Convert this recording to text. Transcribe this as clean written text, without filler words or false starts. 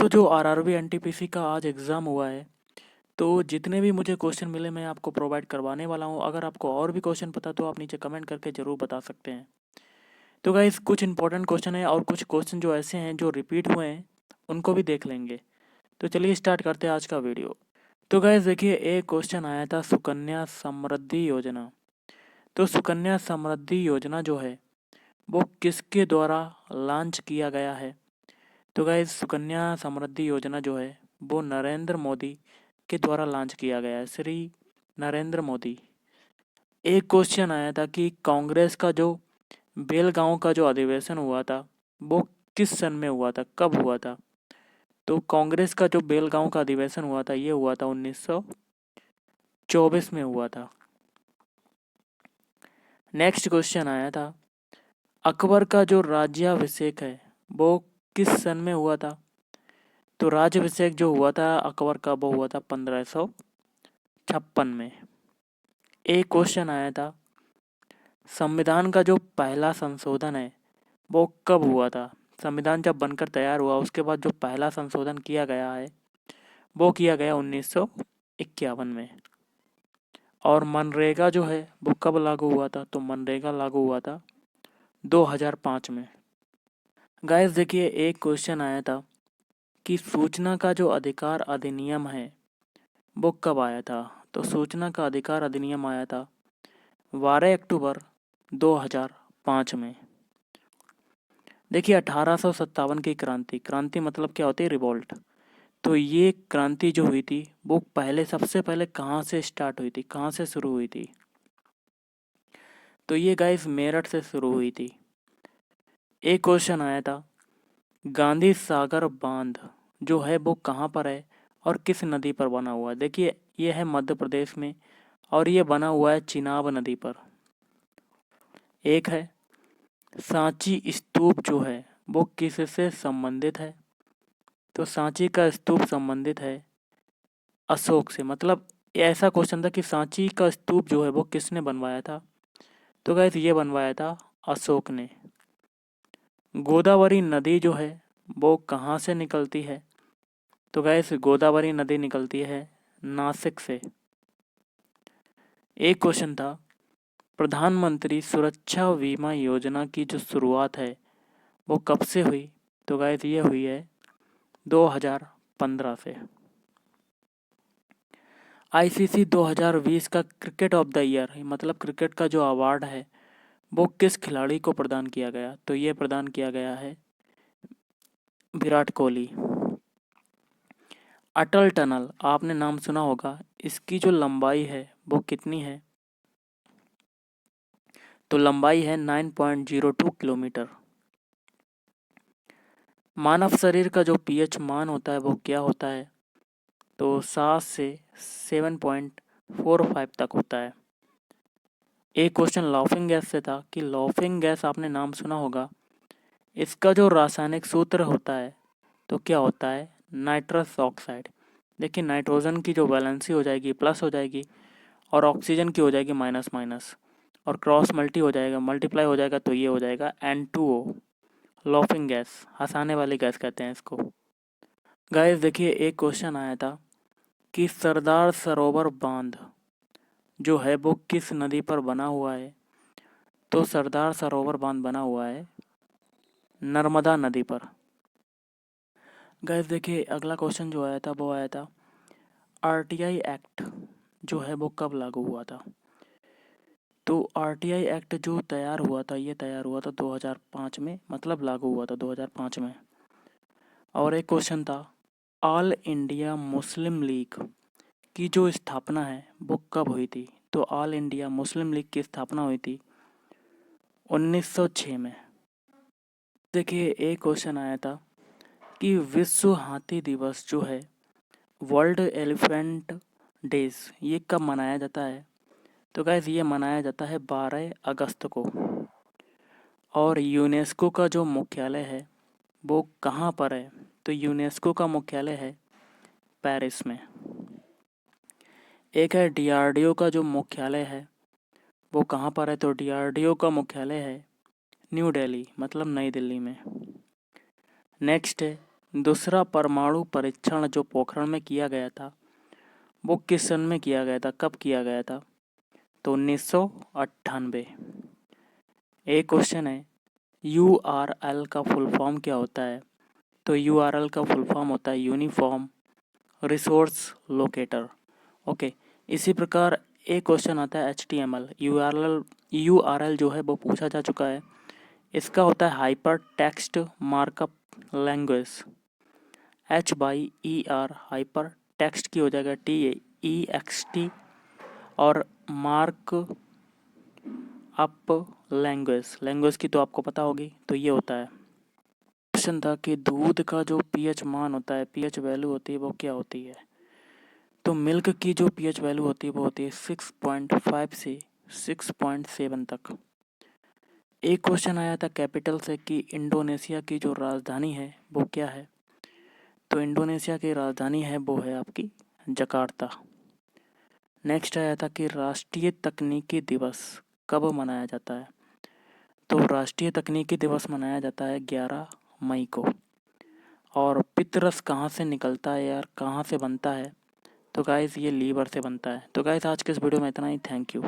दोस्तों जो RRB NTPC का आज एग्ज़ाम हुआ है, तो जितने भी मुझे क्वेश्चन मिले मैं आपको प्रोवाइड करवाने वाला हूँ। अगर आपको और भी क्वेश्चन पता तो आप नीचे कमेंट करके ज़रूर बता सकते हैं। तो गाइस कुछ इंपॉर्टेंट क्वेश्चन है और कुछ क्वेश्चन जो ऐसे हैं जो रिपीट हुए हैं उनको भी देख लेंगे। तो चलिए स्टार्ट करते हैं आज का वीडियो। तो गाइस देखिए एक क्वेश्चन आया था सुकन्या समृद्धि योजना। तो सुकन्या समृद्धि योजना जो है वो किसके द्वारा लॉन्च किया गया है? तो गाइस सुकन्या समृद्धि योजना जो है वो नरेंद्र मोदी के द्वारा लॉन्च किया गया है, श्री नरेंद्र मोदी। एक क्वेश्चन आया था कि कांग्रेस का जो बेलगांव का जो अधिवेशन हुआ था वो किस सन में हुआ था, कब हुआ था? तो कांग्रेस का जो बेलगांव का अधिवेशन हुआ था ये हुआ था 1924 में हुआ था। नेक्स्ट क्वेश्चन आया था अकबर का जो राज्याभिषेक है वो किस सन में हुआ था? तो राज्याभिषेक जो हुआ था अकबर का वो हुआ था 1556 में। एक क्वेश्चन आया था संविधान का जो पहला संशोधन है वो कब हुआ था? संविधान जब बनकर तैयार हुआ उसके बाद जो पहला संशोधन किया गया है वो किया गया 1951 में। और मनरेगा जो है वो कब लागू हुआ था? तो मनरेगा लागू हुआ था 2005 में। गाइस देखिए एक क्वेश्चन आया था कि सूचना का जो अधिकार अधिनियम है वो कब आया था? तो सूचना का अधिकार अधिनियम आया था 12 अक्टूबर 2005 में। देखिए 1857 की क्रांति मतलब क्या होती है? रिवॉल्ट। तो ये क्रांति जो हुई थी वो सबसे पहले कहाँ से स्टार्ट हुई थी, कहाँ से शुरू हुई थी? तो ये गाइस मेरठ से शुरू हुई थी। एक क्वेश्चन आया था गांधी सागर बांध जो है वो कहाँ पर है और किस नदी पर बना हुआ है? देखिए ये है मध्य प्रदेश में और ये बना हुआ है चिनाब नदी पर। एक है सांची स्तूप जो है वो किससे संबंधित है? तो सांची का स्तूप संबंधित है अशोक से। मतलब ये ऐसा क्वेश्चन था कि सांची का स्तूप जो है वो किसने बनवाया था? तो गाइस ये बनवाया था अशोक ने। गोदावरी नदी जो है वो कहाँ से निकलती है? तो गाइस गोदावरी नदी निकलती है नासिक से। एक क्वेश्चन था प्रधानमंत्री सुरक्षा बीमा योजना की जो शुरुआत है वो कब से हुई? तो गाइस ये हुई है 2015 से। आईसीसी 2020 का क्रिकेट ऑफ द ईयर मतलब क्रिकेट का जो अवार्ड है वो किस खिलाड़ी को प्रदान किया गया? तो ये प्रदान किया गया है विराट कोहली। अटल टनल आपने नाम सुना होगा, इसकी जो लंबाई है वो कितनी है? तो लंबाई है 9.02 किलोमीटर। मानव शरीर का जो पीएच मान होता है वो क्या होता है? तो 7 से 7.45 तक होता है। एक क्वेश्चन लाफिंग गैस से था कि लाफिंग गैस आपने नाम सुना होगा, इसका जो रासायनिक सूत्र होता है तो क्या होता है? Nitrous oxide. देखिए नाइट्रोजन की जो वैलेंसी हो जाएगी प्लस हो जाएगी और ऑक्सीजन की हो जाएगी माइनस माइनस और क्रॉस मल्टीप्लाई हो जाएगा तो ये हो जाएगा N2O। लाफिंग गैस, हंसाने वाली गैस कहते हैं इसको। गाइस देखिए एक क्वेश्चन आया था कि सरदार सरोवर बांध जो है वो किस नदी पर बना हुआ है? तो सरदार सरोवर बांध बना हुआ है नर्मदा नदी पर। गाइस देखिए अगला क्वेश्चन जो आया था वो आया था आरटीआई एक्ट जो है वो कब लागू हुआ था? तो आरटीआई एक्ट जो तैयार हुआ था ये तैयार हुआ था 2005 में, मतलब लागू हुआ था 2005 में। और एक क्वेश्चन था ऑल इंडिया मुस्लिम लीग की जो स्थापना है वो कब हुई थी? तो ऑल इंडिया मुस्लिम लीग की स्थापना हुई थी 1906 में। देखिए एक क्वेश्चन आया था कि विश्व हाथी दिवस जो है वर्ल्ड एलिफेंट डेज ये कब मनाया जाता है? तो गाइस ये मनाया जाता है 12 अगस्त को। और यूनेस्को का जो मुख्यालय है वो कहाँ पर है? तो यूनेस्को का मुख्यालय है पेरिस में। एक है डीआरडीओ का जो मुख्यालय है वो कहाँ पर है? तो डीआरडीओ का मुख्यालय है न्यू दिल्ली मतलब नई दिल्ली में। नेक्स्ट है दूसरा परमाणु परीक्षण जो पोखरण में किया गया था वो किस सन में किया गया था, कब किया गया था? तो 1998। एक क्वेश्चन है URL का फुल फॉर्म क्या होता है? तो URL का फुल फॉर्म होता है यूनिफॉर्म रिसोर्स लोकेटर। ओके, इसी प्रकार एक क्वेश्चन आता है HTML। URL जो है वो पूछा जा चुका है। इसका होता है hyper text markup language. HYER hyper text की हो जाएगा TEXT और मार्क अप लैंग्वेज की तो आपको पता होगी। तो ये होता है। क्वेश्चन था कि दूध का जो pH मान होता है, pH वैल्यू होती है वो क्या होती है? तो मिल्क की जो pH वैल्यू होती है वो होती है 6.5 से 6.7 तक। एक क्वेश्चन आया था कैपिटल से कि इंडोनेशिया की जो राजधानी है वो क्या है? तो इंडोनेशिया की राजधानी है वो है आपकी जकार्ता। नेक्स्ट आया था कि राष्ट्रीय तकनीकी दिवस कब मनाया जाता है? तो राष्ट्रीय तकनीकी दिवस मनाया जाता है 11 मई को। और पितरस कहाँ से निकलता है यार, कहाँ से बनता है? तो गाइस ये लीवर से बनता है। तो गाइस आज के इस वीडियो में इतना ही। Thank you.